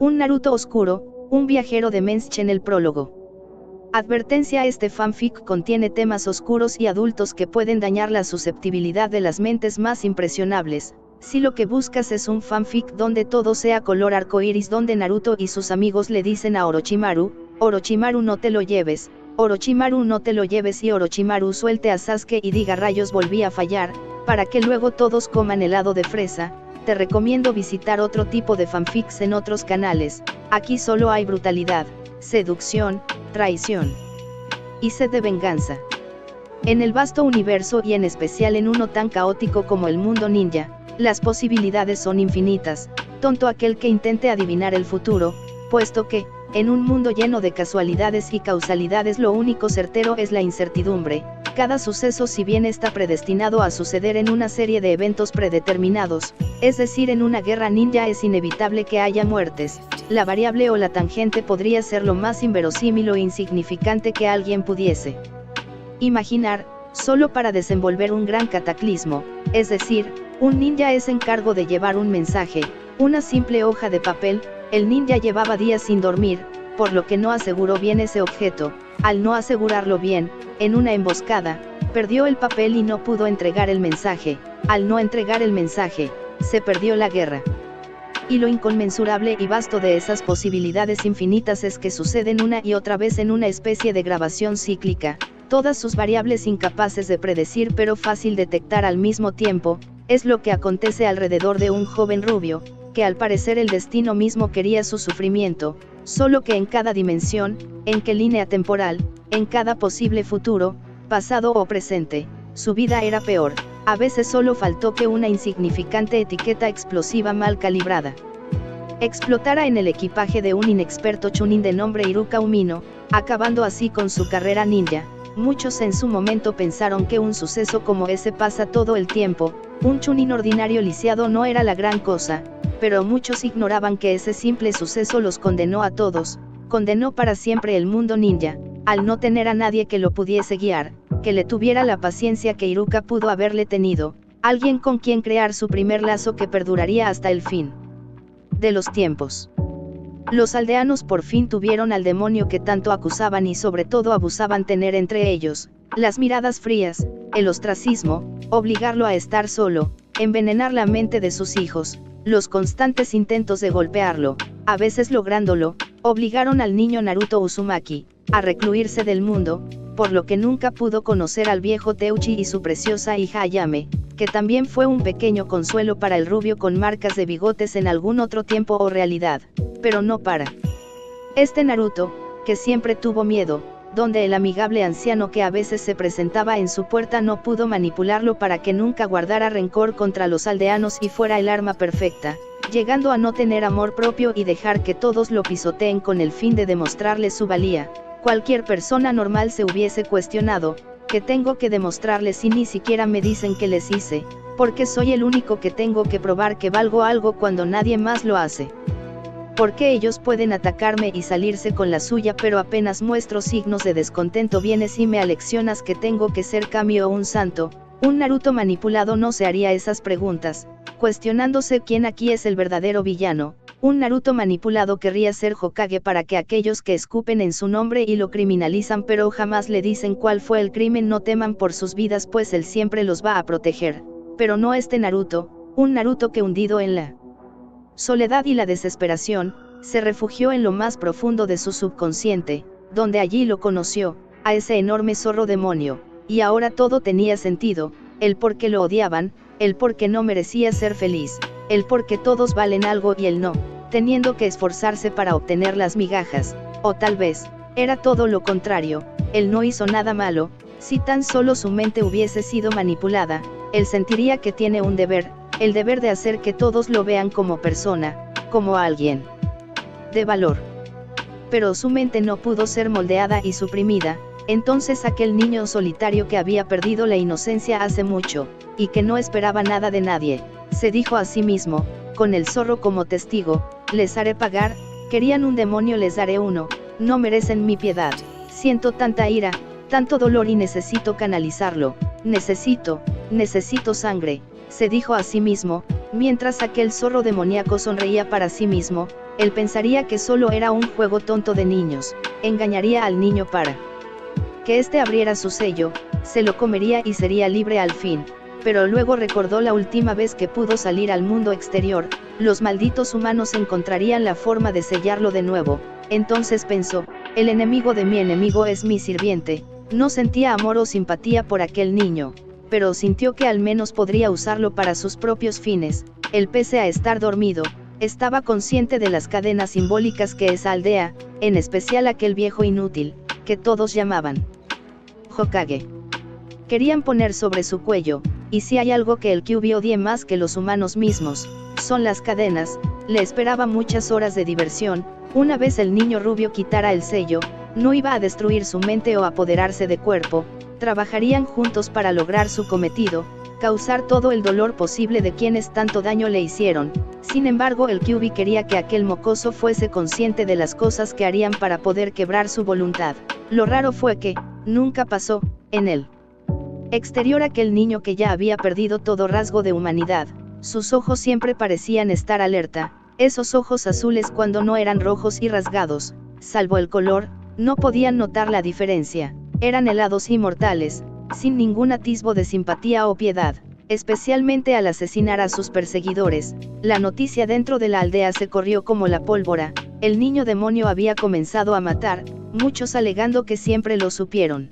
Un Naruto oscuro, un viajero de Mensche en el prólogo. Advertencia: este fanfic contiene temas oscuros y adultos que pueden dañar la susceptibilidad de las mentes más impresionables. Si lo que buscas es un fanfic donde todo sea color arcoíris, donde Naruto y sus amigos le dicen a Orochimaru, Orochimaru no te lo lleves, Orochimaru no te lo lleves, y Orochimaru suelte a Sasuke y diga rayos volví a fallar, para que luego todos coman helado de fresa, te recomiendo visitar otro tipo de fanfics en otros canales. Aquí solo hay brutalidad, seducción, traición y sed de venganza. En el vasto universo, y en especial en uno tan caótico como el mundo ninja, las posibilidades son infinitas. Tonto aquel que intente adivinar el futuro, puesto que, en un mundo lleno de casualidades y causalidades, lo único certero es la incertidumbre. Cada suceso, si bien está predestinado a suceder en una serie de eventos predeterminados, es decir, en una guerra ninja, es inevitable que haya muertes. La variable o la tangente podría ser lo más inverosímil o insignificante que alguien pudiese imaginar, solo para desenvolver un gran cataclismo. Es decir, un ninja es encargo de llevar un mensaje, una simple hoja de papel. El ninja llevaba días sin dormir, por lo que no aseguró bien ese objeto. Al no asegurarlo bien, en una emboscada, perdió el papel y no pudo entregar el mensaje. Al no entregar el mensaje, se perdió la guerra. Y lo inconmensurable y vasto de esas posibilidades infinitas es que suceden una y otra vez en una especie de grabación cíclica, todas sus variables incapaces de predecir pero fácil detectar al mismo tiempo. Es lo que acontece alrededor de un joven rubio, que al parecer el destino mismo quería su sufrimiento, solo que en cada dimensión, en qué línea temporal, en cada posible futuro, pasado o presente, su vida era peor. A veces solo faltó que una insignificante etiqueta explosiva mal calibrada explotara en el equipaje de un inexperto chunin de nombre Iruka Umino, acabando así con su carrera ninja. Muchos en su momento pensaron que un suceso como ese pasa todo el tiempo. Un chunin ordinario lisiado no era la gran cosa, pero muchos ignoraban que ese simple suceso los condenó a todos, condenó para siempre el mundo ninja, al no tener a nadie que lo pudiese guiar, que le tuviera la paciencia que Iruka pudo haberle tenido, alguien con quien crear su primer lazo que perduraría hasta el fin de los tiempos. Los aldeanos por fin tuvieron al demonio que tanto acusaban y sobre todo abusaban tener entre ellos: las miradas frías, el ostracismo, obligarlo a estar solo, envenenar la mente de sus hijos, los constantes intentos de golpearlo, a veces lográndolo, obligaron al niño Naruto Uzumaki a recluirse del mundo, por lo que nunca pudo conocer al viejo Teuchi y su preciosa hija Ayame, que también fue un pequeño consuelo para el rubio con marcas de bigotes en algún otro tiempo o realidad, pero no para este Naruto, que siempre tuvo miedo, donde el amigable anciano que a veces se presentaba en su puerta no pudo manipularlo para que nunca guardara rencor contra los aldeanos y fuera el arma perfecta, llegando a no tener amor propio y dejar que todos lo pisoteen con el fin de demostrarle su valía. Cualquier persona normal se hubiese cuestionado: ¿qué tengo que demostrarles si ni siquiera me dicen qué les hice? Porque soy el único que tengo que probar que valgo algo cuando nadie más lo hace. Porque ellos pueden atacarme y salirse con la suya, pero apenas muestro signos de descontento vienes y me aleccionas que tengo que ser Kami o un santo. Un Naruto manipulado no se haría esas preguntas, cuestionándose quién aquí es el verdadero villano. Un Naruto manipulado querría ser Hokage para que aquellos que escupen en su nombre y lo criminalizan pero jamás le dicen cuál fue el crimen no teman por sus vidas, pues él siempre los va a proteger. Pero no este Naruto, un Naruto que, hundido en la soledad y la desesperación, se refugió en lo más profundo de su subconsciente, donde allí lo conoció, a ese enorme zorro demonio, y ahora todo tenía sentido: el por qué lo odiaban, el por qué no merecía ser feliz, el por qué todos valen algo y él no, teniendo que esforzarse para obtener las migajas. O tal vez, era todo lo contrario: él no hizo nada malo. Si tan solo su mente hubiese sido manipulada, él sentiría que tiene un deber, el deber de hacer que todos lo vean como persona, como alguien de valor. Pero su mente no pudo ser moldeada y suprimida. Entonces aquel niño solitario que había perdido la inocencia hace mucho, y que no esperaba nada de nadie, se dijo a sí mismo, con el zorro como testigo: les haré pagar, querían un demonio, les daré uno, no merecen mi piedad, siento tanta ira, tanto dolor y necesito canalizarlo, necesito sangre, se dijo a sí mismo, mientras aquel zorro demoníaco sonreía para sí mismo, él pensaría que solo era un juego tonto de niños, engañaría al niño para que éste abriera su sello, se lo comería y sería libre al fin. Pero luego recordó la última vez que pudo salir al mundo exterior, los malditos humanos encontrarían la forma de sellarlo de nuevo. Entonces pensó, el enemigo de mi enemigo es mi sirviente. No sentía amor o simpatía por aquel niño, pero sintió que al menos podría usarlo para sus propios fines. Él, pese a estar dormido, estaba consciente de las cadenas simbólicas que esa aldea, en especial aquel viejo inútil, que todos llamaban Hokage, querían poner sobre su cuello. Y si hay algo que el Kyuubi odie más que los humanos mismos, son las cadenas. Le esperaba muchas horas de diversión. Una vez el niño rubio quitara el sello, no iba a destruir su mente o apoderarse de cuerpo, trabajarían juntos para lograr su cometido, causar todo el dolor posible de quienes tanto daño le hicieron. Sin embargo, el Kyuubi quería que aquel mocoso fuese consciente de las cosas que harían para poder quebrar su voluntad. Lo raro fue que, nunca pasó, en él. Exterior, aquel niño que ya había perdido todo rasgo de humanidad, sus ojos siempre parecían estar alerta, esos ojos azules cuando no eran rojos y rasgados, salvo el color, no podían notar la diferencia, eran helados y mortales, sin ningún atisbo de simpatía o piedad, especialmente al asesinar a sus perseguidores. La noticia dentro de la aldea se corrió como la pólvora, el niño demonio había comenzado a matar, muchos alegando que siempre lo supieron.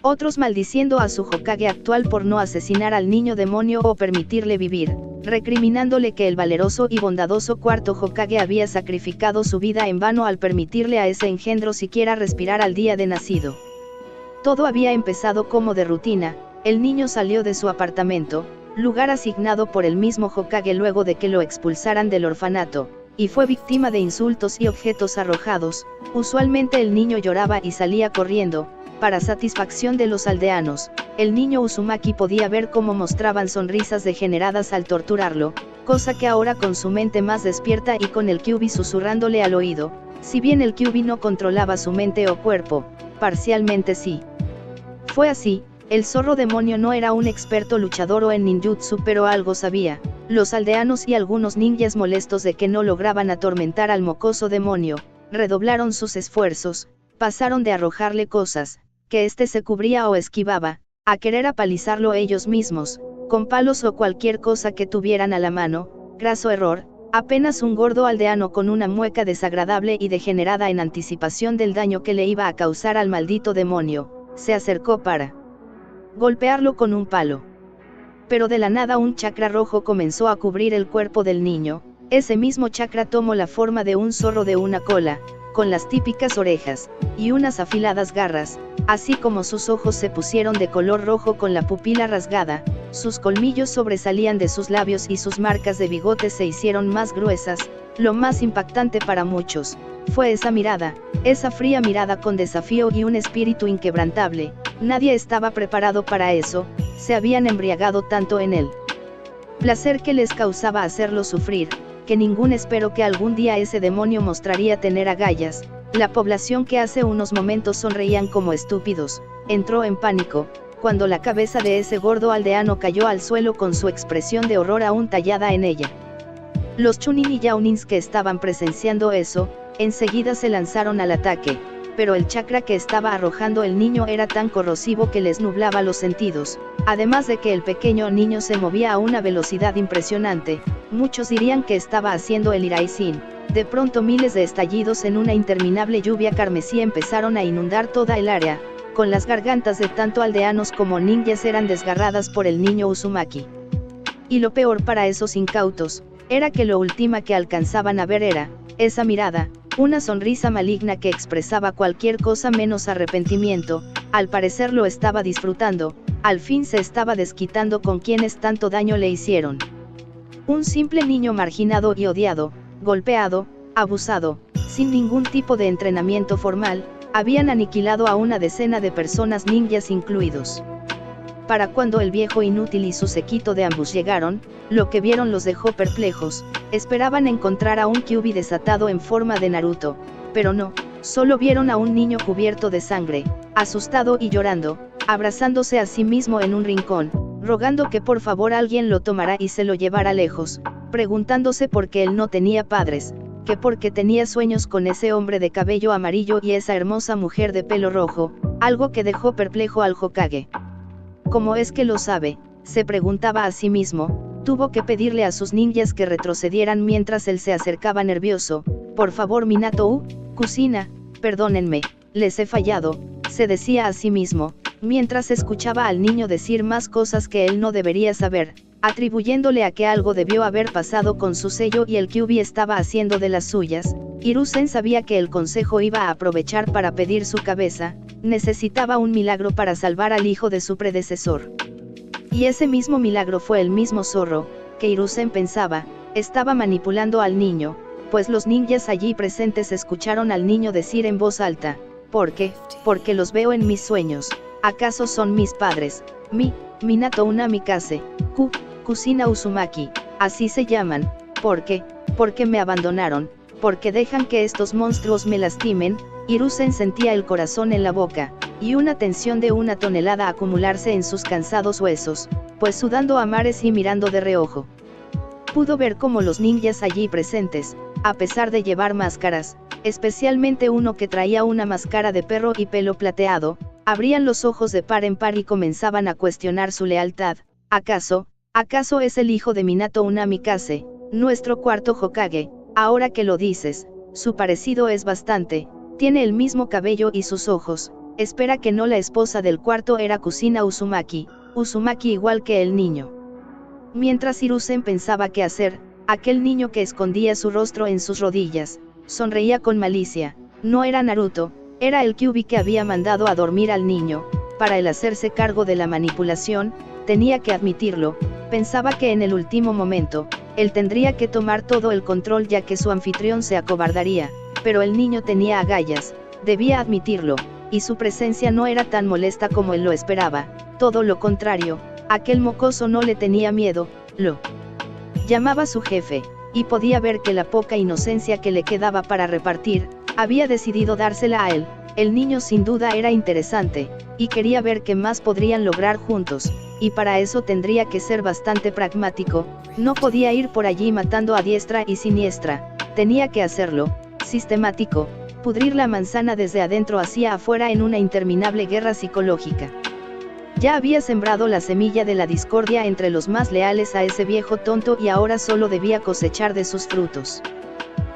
Otros maldiciendo a su Hokage actual por no asesinar al niño demonio o permitirle vivir, recriminándole que el valeroso y bondadoso cuarto Hokage había sacrificado su vida en vano al permitirle a ese engendro siquiera respirar al día de nacido. Todo había empezado como de rutina. El niño salió de su apartamento, lugar asignado por el mismo Hokage luego de que lo expulsaran del orfanato, y fue víctima de insultos y objetos arrojados. Usualmente el niño lloraba y salía corriendo. Para satisfacción de los aldeanos, el niño Uzumaki podía ver cómo mostraban sonrisas degeneradas al torturarlo, cosa que ahora, con su mente más despierta y con el Kyuubi susurrándole al oído, si bien el Kyuubi no controlaba su mente o cuerpo, parcialmente sí. Fue así. El zorro demonio no era un experto luchador o en ninjutsu, pero algo sabía. Los aldeanos y algunos ninjas, molestos de que no lograban atormentar al mocoso demonio, redoblaron sus esfuerzos, pasaron de arrojarle cosas, que éste se cubría o esquivaba, a querer apalizarlo ellos mismos, con palos o cualquier cosa que tuvieran a la mano. Graso error. Apenas un gordo aldeano con una mueca desagradable y degenerada en anticipación del daño que le iba a causar al maldito demonio, se acercó para golpearlo con un palo. Pero de la nada un chakra rojo comenzó a cubrir el cuerpo del niño. Ese mismo chakra tomó la forma de un zorro de una cola, con las típicas orejas, y unas afiladas garras, así como sus ojos se pusieron de color rojo con la pupila rasgada, sus colmillos sobresalían de sus labios y sus marcas de bigote se hicieron más gruesas. Lo más impactante para muchos, fue esa mirada, esa fría mirada con desafío y un espíritu inquebrantable. Nadie estaba preparado para eso, se habían embriagado tanto en el placer que les causaba hacerlo sufrir, que ningún esperó que algún día ese demonio mostraría tener agallas. La población, que hace unos momentos sonreían como estúpidos, entró en pánico, cuando la cabeza de ese gordo aldeano cayó al suelo con su expresión de horror aún tallada en ella. Los chunin y yaonins que estaban presenciando eso, enseguida se lanzaron al ataque, pero el chakra que estaba arrojando el niño era tan corrosivo que les nublaba los sentidos, además de que el pequeño niño se movía a una velocidad impresionante. Muchos dirían que estaba haciendo el Iraizin. De pronto miles de estallidos en una interminable lluvia carmesí empezaron a inundar toda el área, con las gargantas de tanto aldeanos como ninjas eran desgarradas por el niño Uzumaki. Y lo peor para esos incautos, era que lo último que alcanzaban a ver era esa mirada, una sonrisa maligna que expresaba cualquier cosa menos arrepentimiento. Al parecer lo estaba disfrutando, al fin se estaba desquitando con quienes tanto daño le hicieron. Un simple niño marginado y odiado, golpeado, abusado, sin ningún tipo de entrenamiento formal, habían aniquilado a una decena de personas, ninjas incluidos. Para cuando el viejo inútil y su séquito de ambos llegaron, lo que vieron los dejó perplejos. Esperaban encontrar a un Kyuubi desatado en forma de Naruto, pero no, solo vieron a un niño cubierto de sangre, asustado y llorando, abrazándose a sí mismo en un rincón, rogando que por favor alguien lo tomara y se lo llevara lejos, preguntándose por qué él no tenía padres, que porque tenía sueños con ese hombre de cabello amarillo y esa hermosa mujer de pelo rojo, algo que dejó perplejo al Hokage. ¿Cómo es que lo sabe?, se preguntaba a sí mismo. Tuvo que pedirle a sus ninjas que retrocedieran mientras él se acercaba nervioso. Por favor Minato, Kusina, perdónenme, les he fallado, se decía a sí mismo, mientras escuchaba al niño decir más cosas que él no debería saber, atribuyéndole a que algo debió haber pasado con su sello y el Kyuubi estaba haciendo de las suyas. Hiruzen sabía que el consejo iba a aprovechar para pedir su cabeza, necesitaba un milagro para salvar al hijo de su predecesor. Y ese mismo milagro fue el mismo zorro, que Hiruzen pensaba, estaba manipulando al niño, pues los ninjas allí presentes escucharon al niño decir en voz alta, ¿por qué? Porque los veo en mis sueños, ¿acaso son mis padres? Minato Namikaze, Kusina Uzumaki, así se llaman, ¿por qué? Porque me abandonaron, porque dejan que estos monstruos me lastimen. Hiruzen sentía el corazón en la boca, y una tensión de 1 tonelada acumularse en sus cansados huesos, pues sudando a mares y mirando de reojo. Pudo ver cómo los ninjas allí presentes, a pesar de llevar máscaras, especialmente uno que traía una máscara de perro y pelo plateado, abrían los ojos de par en par y comenzaban a cuestionar su lealtad. ¿Acaso es el hijo de Minato Namikaze, nuestro cuarto Hokage? Ahora que lo dices, su parecido es bastante, tiene el mismo cabello y sus ojos. Espera, que no la esposa del cuarto era Kusina Uzumaki igual que el niño. Mientras Hiruzen pensaba qué hacer, aquel niño que escondía su rostro en sus rodillas, sonreía con malicia. No era Naruto, era el Kyuubi que había mandado a dormir al niño. Para el hacerse cargo de la manipulación, tenía que admitirlo, pensaba que en el último momento, él tendría que tomar todo el control ya que su anfitrión se acobardaría, pero el niño tenía agallas, debía admitirlo, y su presencia no era tan molesta como él lo esperaba, todo lo contrario, aquel mocoso no le tenía miedo, lo llamaba su jefe, y podía ver que la poca inocencia que le quedaba para repartir, había decidido dársela a él. El niño sin duda era interesante, y quería ver qué más podrían lograr juntos, y para eso tendría que ser bastante pragmático, no podía ir por allí matando a diestra y siniestra, tenía que hacerlo, sistemático, pudrir la manzana desde adentro hacia afuera en una interminable guerra psicológica. Ya había sembrado la semilla de la discordia entre los más leales a ese viejo tonto y ahora solo debía cosechar de sus frutos.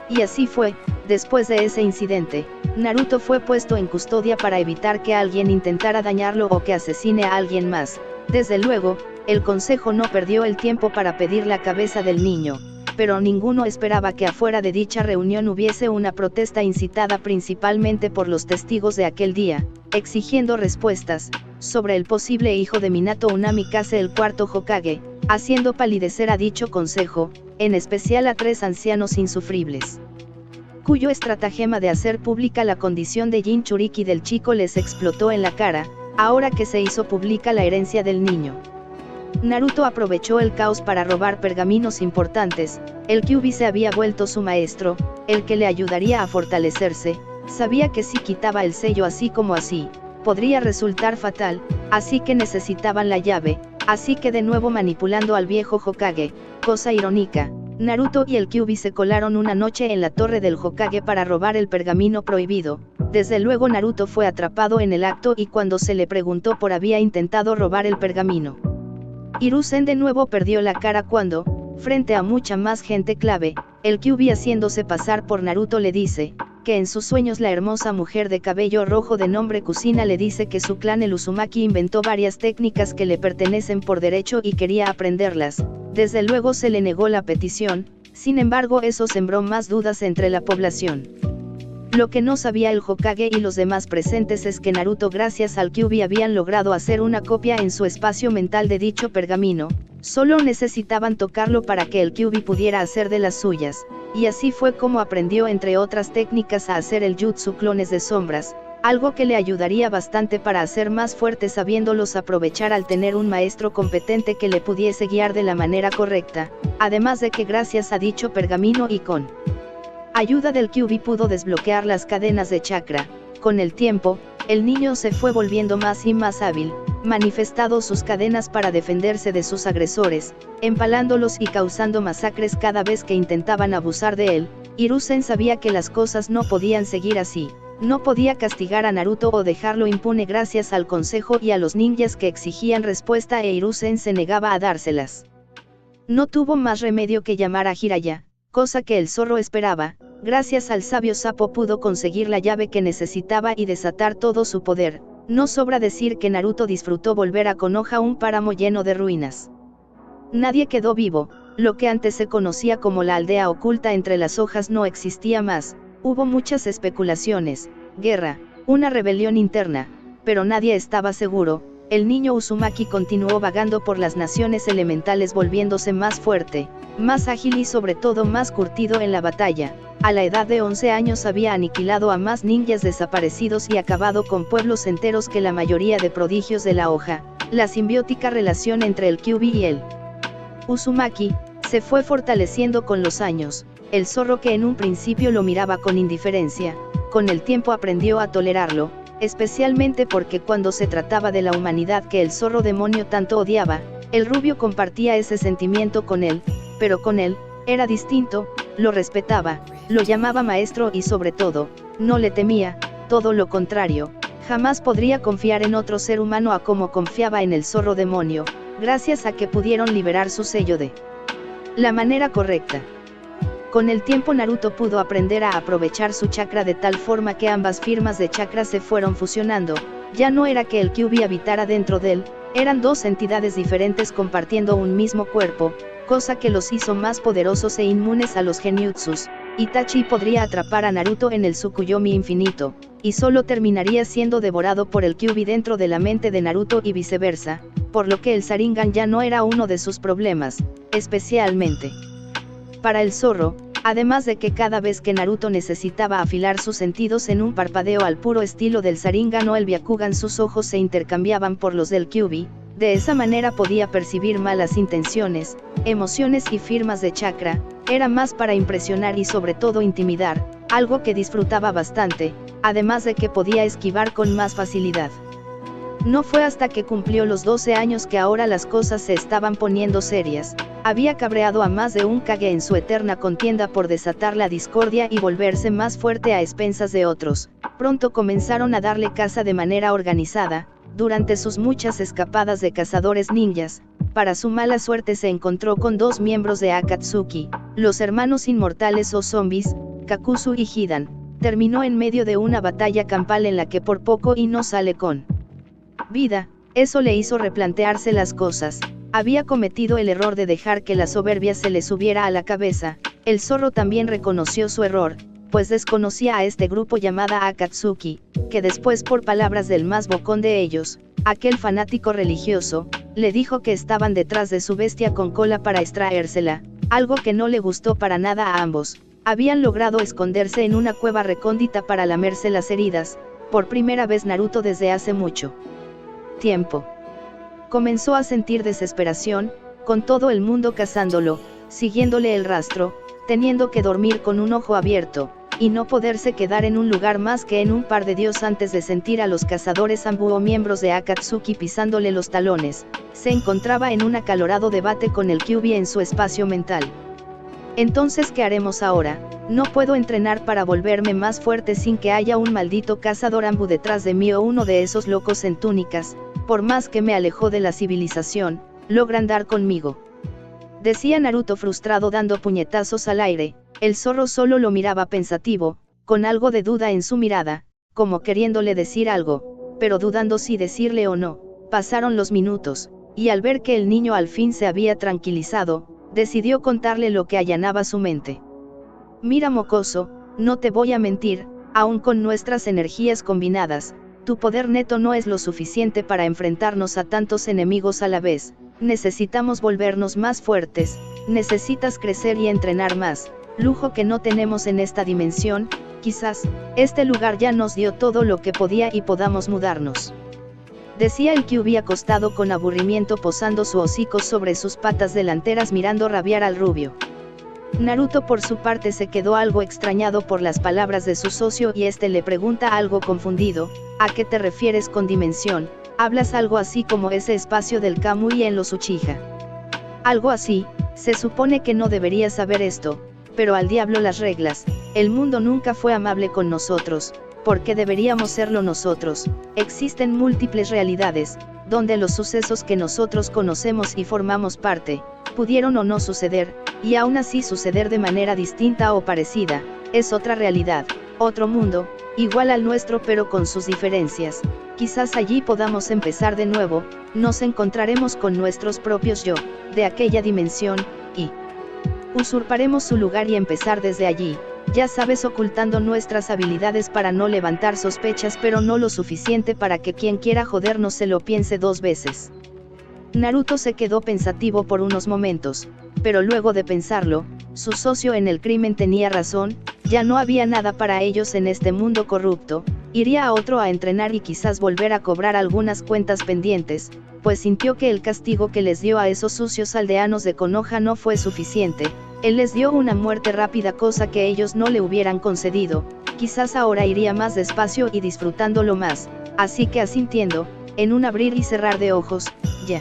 Y así fue. Después de ese incidente, Naruto fue puesto en custodia para evitar que alguien intentara dañarlo o que asesine a alguien más. Desde luego, el consejo no perdió el tiempo para pedir la cabeza del niño, pero ninguno esperaba que afuera de dicha reunión hubiese una protesta incitada principalmente por los testigos de aquel día, exigiendo respuestas sobre el posible hijo de Minato Namikaze, el cuarto Hokage, haciendo palidecer a dicho consejo, en especial a 3 ancianos insufribles, cuyo estratagema de hacer pública la condición de Jinchuriki del chico les explotó en la cara, ahora que se hizo pública la herencia del niño. Naruto aprovechó el caos para robar pergaminos importantes. El Kyuubi se había vuelto su maestro, el que le ayudaría a fortalecerse. Sabía que si quitaba el sello así como así, podría resultar fatal, así que necesitaban la llave, así que de nuevo manipulando al viejo Hokage, cosa irónica, Naruto y el Kyuubi se colaron una noche en la torre del Hokage para robar el pergamino prohibido. Desde luego Naruto fue atrapado en el acto y cuando se le preguntó por había intentado robar el pergamino. Hiruzen de nuevo perdió la cara cuando, frente a mucha más gente clave, el Kyuubi haciéndose pasar por Naruto le dice, que en sus sueños la hermosa mujer de cabello rojo de nombre Kusina le dice que su clan el Uzumaki inventó varias técnicas que le pertenecen por derecho y quería aprenderlas. Desde luego se le negó la petición, sin embargo eso sembró más dudas entre la población. Lo que no sabía el Hokage y los demás presentes es que Naruto gracias al Kyuubi habían logrado hacer una copia en su espacio mental de dicho pergamino, solo necesitaban tocarlo para que el Kyuubi pudiera hacer de las suyas, y así fue como aprendió entre otras técnicas a hacer el jutsu clones de sombras, algo que le ayudaría bastante para hacer más fuerte sabiéndolos aprovechar al tener un maestro competente que le pudiese guiar de la manera correcta, además de que gracias a dicho pergamino y con ayuda del Kyuubi pudo desbloquear las cadenas de chakra. Con el tiempo, El niño se fue volviendo más y más hábil, manifestando sus cadenas para defenderse de sus agresores, empalándolos y causando masacres cada vez que intentaban abusar de él. Hiruzen sabía que las cosas no podían seguir así. No podía castigar a Naruto o dejarlo impune gracias al consejo y a los ninjas que exigían respuesta, e Hiruzen se negaba a dárselas. No tuvo más remedio que llamar a Jiraiya, cosa que el zorro esperaba. Gracias al sabio sapo pudo conseguir la llave que necesitaba y desatar todo su poder. No sobra decir que Naruto disfrutó volver a Konoha, un páramo lleno de ruinas. Nadie quedó vivo, lo que antes se conocía como la aldea oculta entre las hojas no existía más. Hubo muchas especulaciones, guerra, una rebelión interna, pero nadie estaba seguro. El niño Uzumaki continuó vagando por las naciones elementales, volviéndose más fuerte, más ágil y sobre todo más curtido en la batalla. A la edad de 11 años había aniquilado a más ninjas desaparecidos y acabado con pueblos enteros que la mayoría de prodigios de la hoja. La simbiótica relación entre el Kyuubi y el Uzumaki se fue fortaleciendo con los años. El zorro, que en un principio lo miraba con indiferencia, con el tiempo aprendió a tolerarlo, especialmente porque cuando se trataba de la humanidad que el zorro demonio tanto odiaba, el rubio compartía ese sentimiento con él, pero con él era distinto, lo respetaba, lo llamaba maestro y sobre todo, no le temía, todo lo contrario, jamás podría confiar en otro ser humano a como confiaba en el zorro demonio, gracias a que pudieron liberar su sello de la manera correcta. Con el tiempo Naruto pudo aprender a aprovechar su chakra de tal forma que ambas firmas de chakra se fueron fusionando. Ya no era que el Kyuubi habitara dentro de él, eran dos entidades diferentes compartiendo un mismo cuerpo, cosa que los hizo más poderosos e inmunes a los genjutsus. Itachi podría atrapar a Naruto en el Tsukuyomi infinito, y solo terminaría siendo devorado por el Kyuubi dentro de la mente de Naruto y viceversa, por lo que el Sharingan ya no era uno de sus problemas, especialmente para el zorro, además de que cada vez que Naruto necesitaba afilar sus sentidos en un parpadeo al puro estilo del Sharingan o el Byakugan, sus ojos se intercambiaban por los del Kyuubi. De esa manera podía percibir malas intenciones, emociones y firmas de chakra. Era más para impresionar y sobre todo intimidar, algo que disfrutaba bastante, además de que podía esquivar con más facilidad. No fue hasta que cumplió los 12 años que ahora las cosas se estaban poniendo serias. Había cabreado a más de un Kage en su eterna contienda por desatar la discordia y volverse más fuerte a expensas de otros. Pronto comenzaron a darle caza de manera organizada. Durante sus muchas escapadas de cazadores ninjas, para su mala suerte se encontró con dos miembros de Akatsuki, los hermanos inmortales o zombies, Kakuzu y Hidan. Terminó en medio de una batalla campal en la que por poco y no sale con vida. Eso le hizo replantearse las cosas. Había cometido el error de dejar que la soberbia se le subiera a la cabeza. El zorro también reconoció su error, pues desconocía a este grupo llamada Akatsuki, que después, por palabras del más bocón de ellos, aquel fanático religioso, le dijo que estaban detrás de su bestia con cola para extraérsela, algo que no le gustó para nada a ambos. Habían logrado esconderse en una cueva recóndita para lamerse las heridas, por primera vez Naruto desde hace mucho tiempo. Comenzó a sentir desesperación, con todo el mundo cazándolo, siguiéndole el rastro, teniendo que dormir con un ojo abierto, y no poderse quedar en un lugar más que en un par de días antes de sentir a los cazadores Anbu o miembros de Akatsuki pisándole los talones. Se encontraba en un acalorado debate con el Kyuubi en su espacio mental. Entonces, ¿qué haremos ahora? No puedo entrenar para volverme más fuerte sin que haya un maldito cazador Anbu detrás de mí o uno de esos locos en túnicas. Por más que me alejó de la civilización, logran dar conmigo, decía Naruto frustrado dando puñetazos al aire. El zorro solo lo miraba pensativo, con algo de duda en su mirada, como queriéndole decir algo, pero dudando si decirle o no. Pasaron los minutos, y al ver que el niño al fin se había tranquilizado, decidió contarle lo que allanaba su mente. Mira, mocoso, no te voy a mentir, aun con nuestras energías combinadas, tu poder neto no es lo suficiente para enfrentarnos a tantos enemigos a la vez. Necesitamos volvernos más fuertes, necesitas crecer y entrenar más, lujo que no tenemos en esta dimensión. Quizás, este lugar ya nos dio todo lo que podía y podamos mudarnos, decía el Kyuubi acostado con aburrimiento, posando su hocico sobre sus patas delanteras mirando rabiar al rubio. Naruto por su parte se quedó algo extrañado por las palabras de su socio y este le pregunta algo confundido, ¿a qué te refieres con dimensión? Hablas algo así como ese espacio del Kamui en los Uchiha. Algo así, se supone que no deberías saber esto, pero al diablo las reglas, el mundo nunca fue amable con nosotros, ¿por qué deberíamos serlo nosotros? Existen múltiples realidades, donde los sucesos que nosotros conocemos y formamos parte, pudieron o no suceder, y aún así suceder de manera distinta o parecida, es otra realidad, otro mundo, igual al nuestro pero con sus diferencias. Quizás allí podamos empezar de nuevo, nos encontraremos con nuestros propios yo, de aquella dimensión, y usurparemos su lugar y empezar desde allí, ya sabes, ocultando nuestras habilidades para no levantar sospechas pero no lo suficiente para que quien quiera jodernos se lo piense dos veces. Naruto se quedó pensativo por unos momentos, pero luego de pensarlo, su socio en el crimen tenía razón, ya no había nada para ellos en este mundo corrupto, iría a otro a entrenar y quizás volver a cobrar algunas cuentas pendientes, pues sintió que el castigo que les dio a esos sucios aldeanos de Konoha no fue suficiente, él les dio una muerte rápida cosa que ellos no le hubieran concedido, quizás ahora iría más despacio y disfrutándolo más, así que asintiendo, en un abrir y cerrar de ojos, ya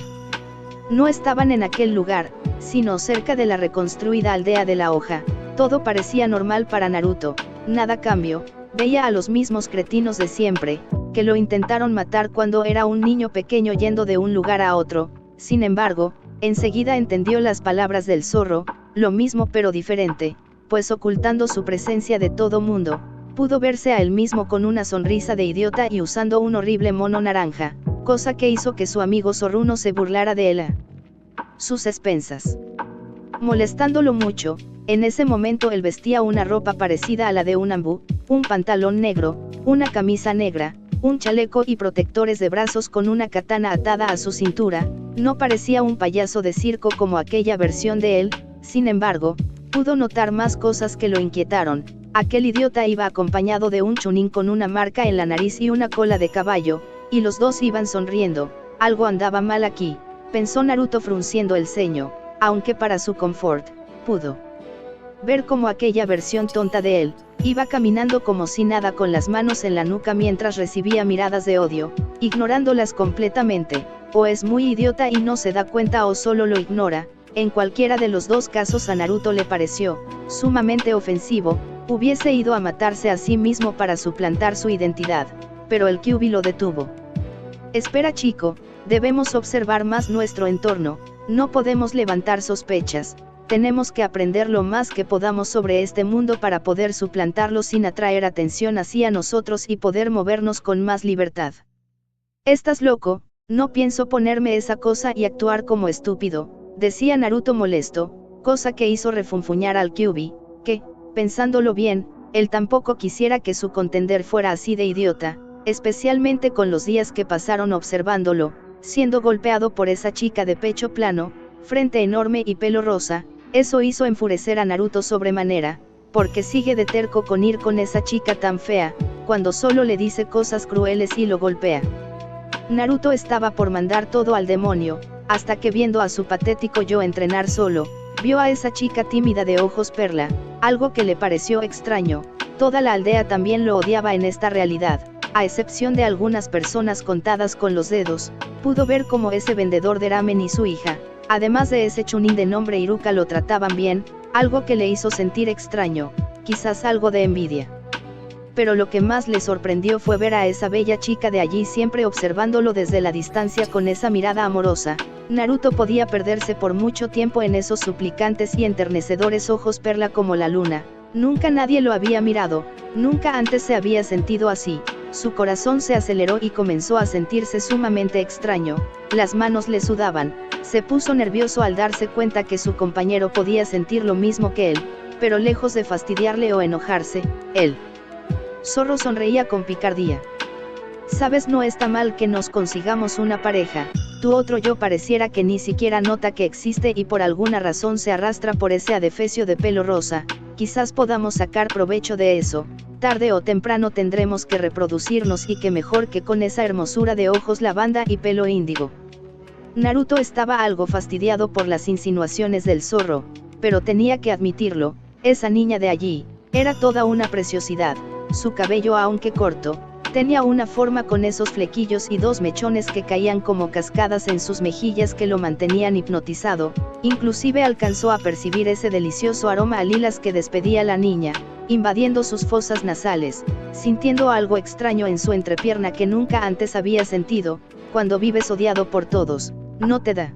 no estaban en aquel lugar, sino cerca de la reconstruida aldea de la hoja. Todo parecía normal para Naruto, nada cambió, veía a los mismos cretinos de siempre, que lo intentaron matar cuando era un niño pequeño yendo de un lugar a otro, sin embargo, enseguida entendió las palabras del zorro, lo mismo pero diferente, pues ocultando su presencia de todo mundo, pudo verse a él mismo con una sonrisa de idiota y usando un horrible mono naranja, cosa que hizo que su amigo zorruno se burlara de él a sus expensas. Molestándolo mucho, en ese momento él vestía una ropa parecida a la de un ambú, un pantalón negro, una camisa negra, un chaleco y protectores de brazos con una katana atada a su cintura, no parecía un payaso de circo como aquella versión de él, sin embargo, pudo notar más cosas que lo inquietaron, aquel idiota iba acompañado de un chunin con una marca en la nariz y una cola de caballo, y los dos iban sonriendo, algo andaba mal aquí, pensó Naruto frunciendo el ceño, aunque para su confort, pudo ver como aquella versión tonta de él, iba caminando como si nada con las manos en la nuca mientras recibía miradas de odio, ignorándolas completamente, o es muy idiota y no se da cuenta o solo lo ignora, en cualquiera de los dos casos a Naruto le pareció sumamente ofensivo, hubiese ido a matarse a sí mismo para suplantar su identidad, pero el Kyuubi lo detuvo. Espera chico, debemos observar más nuestro entorno, no podemos levantar sospechas, tenemos que aprender lo más que podamos sobre este mundo para poder suplantarlo sin atraer atención hacia nosotros y poder movernos con más libertad. Estás loco, no pienso ponerme esa cosa y actuar como estúpido, decía Naruto molesto, cosa que hizo refunfuñar al Kyuubi, que, pensándolo bien, él tampoco quisiera que su contender fuera así de idiota, especialmente con los días que pasaron observándolo, siendo golpeado por esa chica de pecho plano, frente enorme y pelo rosa, eso hizo enfurecer a Naruto sobremanera, porque sigue de terco con ir con esa chica tan fea, cuando solo le dice cosas crueles y lo golpea. Naruto estaba por mandar todo al demonio, hasta que viendo a su patético yo entrenar solo, vio a esa chica tímida de ojos perla, algo que le pareció extraño, toda la aldea también lo odiaba en esta realidad. A excepción de algunas personas contadas con los dedos, pudo ver cómo ese vendedor de ramen y su hija, además de ese chunin de nombre Iruka lo trataban bien, algo que le hizo sentir extraño, quizás algo de envidia. Pero lo que más le sorprendió fue ver a esa bella chica de allí siempre observándolo desde la distancia con esa mirada amorosa. Naruto podía perderse por mucho tiempo en esos suplicantes y enternecedores ojos perla como la luna, nunca nadie lo había mirado, nunca antes se había sentido así. Su corazón se aceleró y comenzó a sentirse sumamente extraño, las manos le sudaban, se puso nervioso al darse cuenta que su compañero podía sentir lo mismo que él, pero lejos de fastidiarle o enojarse, él. Zorro sonreía con picardía. Sabes, no está mal que nos consigamos una pareja, tu otro yo pareciera que ni siquiera nota que existe y por alguna razón se arrastra por ese adefesio de pelo rosa, quizás podamos sacar provecho de eso. Tarde o temprano tendremos que reproducirnos y que mejor que con esa hermosura de ojos lavanda y pelo índigo. Naruto estaba algo fastidiado por las insinuaciones del zorro, pero tenía que admitirlo, esa niña de allí, era toda una preciosidad. Su cabello, aunque corto, tenía una forma con esos flequillos y dos mechones que caían como cascadas en sus mejillas que lo mantenían hipnotizado. Inclusive alcanzó a percibir ese delicioso aroma a lilas que despedía la niña, invadiendo sus fosas nasales, sintiendo algo extraño en su entrepierna que nunca antes había sentido. Cuando vives odiado por todos, no te da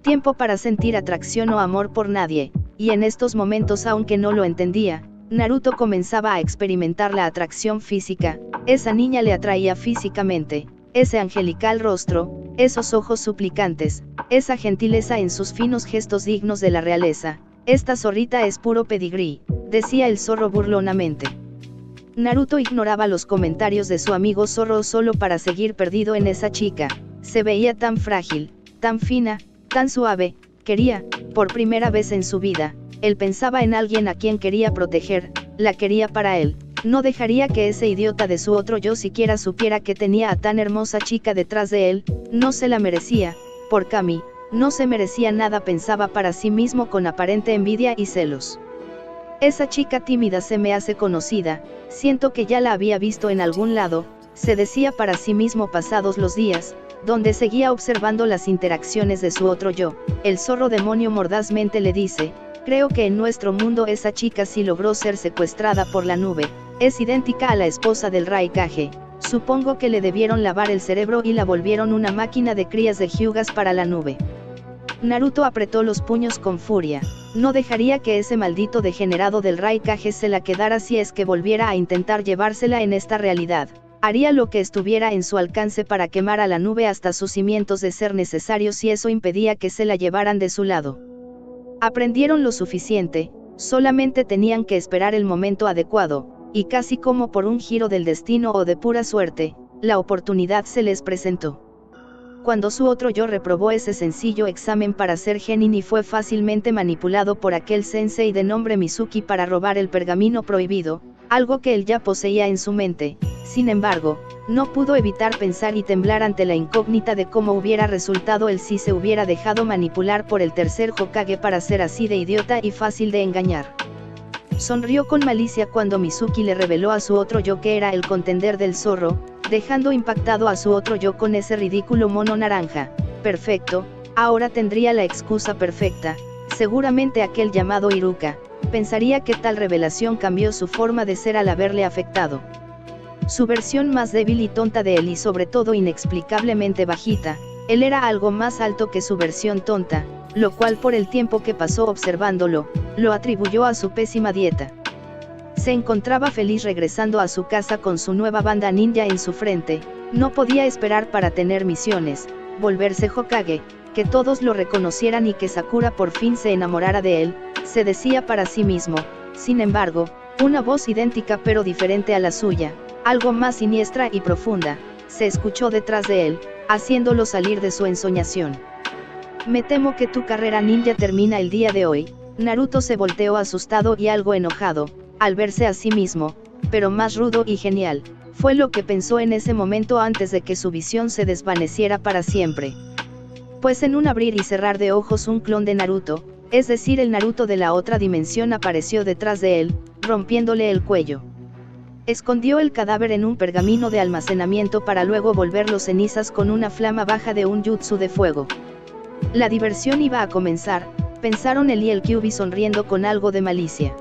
tiempo para sentir atracción o amor por nadie, y en estos momentos, aunque no lo entendía, Naruto comenzaba a experimentar la atracción física. Esa niña le atraía físicamente, ese angelical rostro, esos ojos suplicantes, esa gentileza en sus finos gestos dignos de la realeza. Esta zorrita es puro pedigrí, decía el zorro burlonamente. Naruto ignoraba los comentarios de su amigo zorro solo para seguir perdido en esa chica. Se veía tan frágil, tan fina, tan suave. Quería, por primera vez en su vida, él pensaba en alguien a quien quería proteger, la quería para él. No dejaría que ese idiota de su otro yo siquiera supiera que tenía a tan hermosa chica detrás de él. No se la merecía, por Kami, no se merecía nada, pensaba para sí mismo con aparente envidia y celos. Esa chica tímida se me hace conocida, siento que ya la había visto en algún lado, se decía para sí mismo pasados los días, donde seguía observando las interacciones de su otro yo. El zorro demonio mordazmente le dice: creo que en nuestro mundo esa chica sí logró ser secuestrada por la nube, es idéntica a la esposa del Raikage, supongo que le debieron lavar el cerebro y la volvieron una máquina de crías de Hyugas para la nube. Naruto apretó los puños con furia, no dejaría que ese maldito degenerado del Raikage se la quedara si es que volviera a intentar llevársela en esta realidad. Haría lo que estuviera en su alcance para quemar a la nube hasta sus cimientos de ser necesario si eso impedía que se la llevaran de su lado. Aprendieron lo suficiente, solamente tenían que esperar el momento adecuado, y casi como por un giro del destino o de pura suerte, la oportunidad se les presentó. Cuando su otro yo reprobó ese sencillo examen para ser genin y fue fácilmente manipulado por aquel sensei de nombre Mizuki para robar el pergamino prohibido, algo que él ya poseía en su mente, sin embargo, no pudo evitar pensar y temblar ante la incógnita de cómo hubiera resultado él si se hubiera dejado manipular por el tercer Hokage para ser así de idiota y fácil de engañar. Sonrió con malicia cuando Mizuki le reveló a su otro yo que era el contender del zorro, dejando impactado a su otro yo con ese ridículo mono naranja. Perfecto, ahora tendría la excusa perfecta, seguramente aquel llamado Iruka, pensaría que tal revelación cambió su forma de ser al haberle afectado. Su versión más débil y tonta de él y sobre todo inexplicablemente bajita, él era algo más alto que su versión tonta, lo cual por el tiempo que pasó observándolo, lo atribuyó a su pésima dieta. Se encontraba feliz regresando a su casa con su nueva banda ninja en su frente, no podía esperar para tener misiones, volverse Hokage, que todos lo reconocieran y que Sakura por fin se enamorara de él, se decía para sí mismo. Sin embargo, una voz idéntica pero diferente a la suya, algo más siniestra y profunda, se escuchó detrás de él, haciéndolo salir de su ensoñación. Me temo que tu carrera ninja termina el día de hoy. Naruto se volteó asustado y algo enojado, al verse a sí mismo, pero más rudo y genial, fue lo que pensó en ese momento antes de que su visión se desvaneciera para siempre. Pues en un abrir y cerrar de ojos un clon de Naruto, es decir el Naruto de la otra dimensión apareció detrás de él, rompiéndole el cuello. Escondió el cadáver en un pergamino de almacenamiento para luego volverlo cenizas con una flama baja de un jutsu de fuego. La diversión iba a comenzar, pensaron él y el Kyuubi sonriendo con algo de malicia.